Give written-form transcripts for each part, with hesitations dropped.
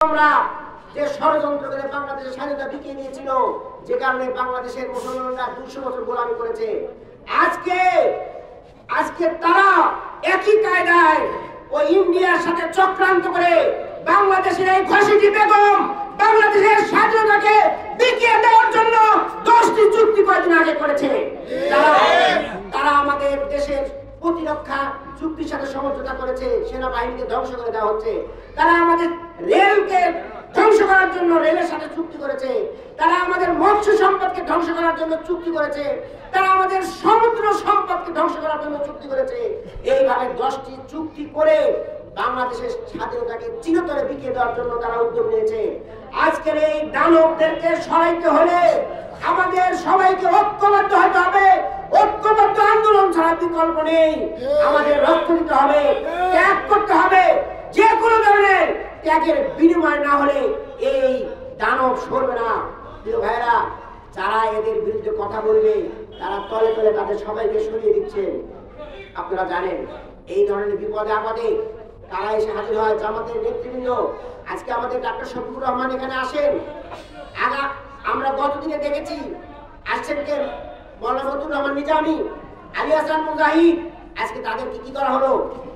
আমরা যে ষড়যন্ত্র করে বাংলাদেশের স্বাধীনতা বিকিয়ে দিয়েছিল, যে কারণে বাংলাদেশের মুসলমানরা 200 বছর গোলামি করেছে। আজকে তারা একই কায়দায় ওই ইন্ডিয়ার সাথে চক্রান্ত করে বাংলাদেশের এই ঘসিটি বেগম বাংলাদেশের স্বাধীনতাকে বিকিয়ে দেওয়ার জন্য 10টি চুক্তি কয়েকদিন আগে করেছে। তারা আমাদের দেশের প্রতিরক্ষা চুক্তির সাথে সমঝোতা করেছে, সেনাবাহিনীকে ধ্বংস করে দেওয়া হচ্ছে। তারা আমাদের রেলকে ধ্বংস করার জন্য রেলের সাথে চুক্তি করেছে। তারা আমাদের মৎস্য সম্পদকে ধ্বংস করার জন্য চুক্তি করেছে। তারা আমাদের সমুদ্র সম্পদকে ধ্বংস করার জন্য চুক্তি করেছে। এইভাবে 10টি চুক্তি করে বাংলাদেশের স্বাধীনতাকে চিরতরে বিকিয়ে দেওয়ার জন্য তারা উদ্যোগ নিয়েছে। আজকের এই দানবদেরকে সরাইতে হলে আমাদের সবাইকে ঐক্যবদ্ধ হতে হবে। ঐক্যবদ্ধ আন্দোলন ছাড়া বিকল্প নেই। আমাদের রক্ত দিতে হবে, ত্যাগ করতে হবে। যে কোনো ধরনের ত্যাগের বিনিময় না হলে এই দানব সরবে না। প্রিয় ভাইরা, যারা এদের বিরুদ্ধে কথা বলবে তারা তলে তলে তাদের সবাইকে সরিয়ে দিচ্ছেন। আপনারা জানেন এই ধরনের বিপদে আপদে তারা এসে হাজির হয়। জামাতের নেতৃবৃন্দ, আজকে আমাদের ডাক্তার শফিকুর রহমান এখানে আসেন। আমরা গতদিনে দেখেছি আসছেন কে মওলানা মতিউর রহমান নিজামী, আলী হাসান মুজাহিদ। আজকে তাদেরকে কি করা হলো?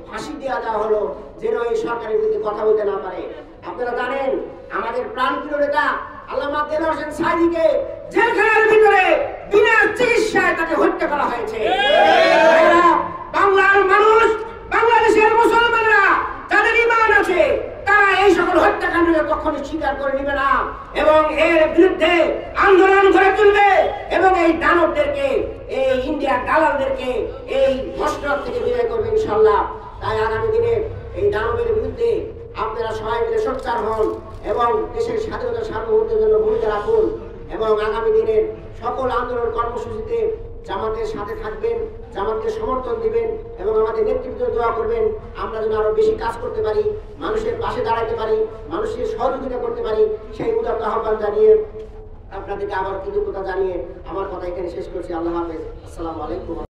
ফাঁসি দেওয়া হলো, যেন এই সরকারের বিরুদ্ধে কথা বলতে না পারে। আপনারা জানেন আমাদের প্রাণপ্রিয় নেতা আল্লামা দেলোয়ার হোসেন সাঈদীকে জেলখানার ভিতরে বিনা চিকিৎসায় তাকে হত্যা করা হয়েছে। বাংলার মানুষ, বাংলাদেশের মুসলমানরা যাদের ঈমান আছে তারা এই সকল হত্যাকাণ্ডকে কখনো স্বীকার করে নেবে না এবং এর বিরুদ্ধে আন্দোলন করে তুলবে এবং এই দানবদেরকে, এই ইন্ডিয়ার দালালদেরকে এই মসনদ থেকে বিদায় করবে ইনশাআল্লাহ। তাই আগামী দিনে এই দানবের বিরুদ্ধে আপনারা সবাই মিলে সোচ্চার হন এবং দেশের স্বাধীনতা সার্বভৌমত্বের জন্য ভূমিকা রাখুন এবং আগামী দিনের সকল আন্দোলন কর্মসূচিতে জামাতের সাথে থাকবেন, জামাতকে সমর্থন দিবেন এবং আমাদের নেতৃত্ব দোয়া করবেন। আমরা যেন আরো বেশি কাজ করতে পারি, মানুষের পাশে দাঁড়াতে পারি, মানুষের সহযোগিতা করতে পারি, সেই উদাত্ত আহ্বান জানিয়ে আপনাদেরকে আবার কৃতজ্ঞতা জানিয়ে আমার কথা এখানে শেষ করছি। আল্লাহ হাফেজ। আসসালামু আলাইকুম।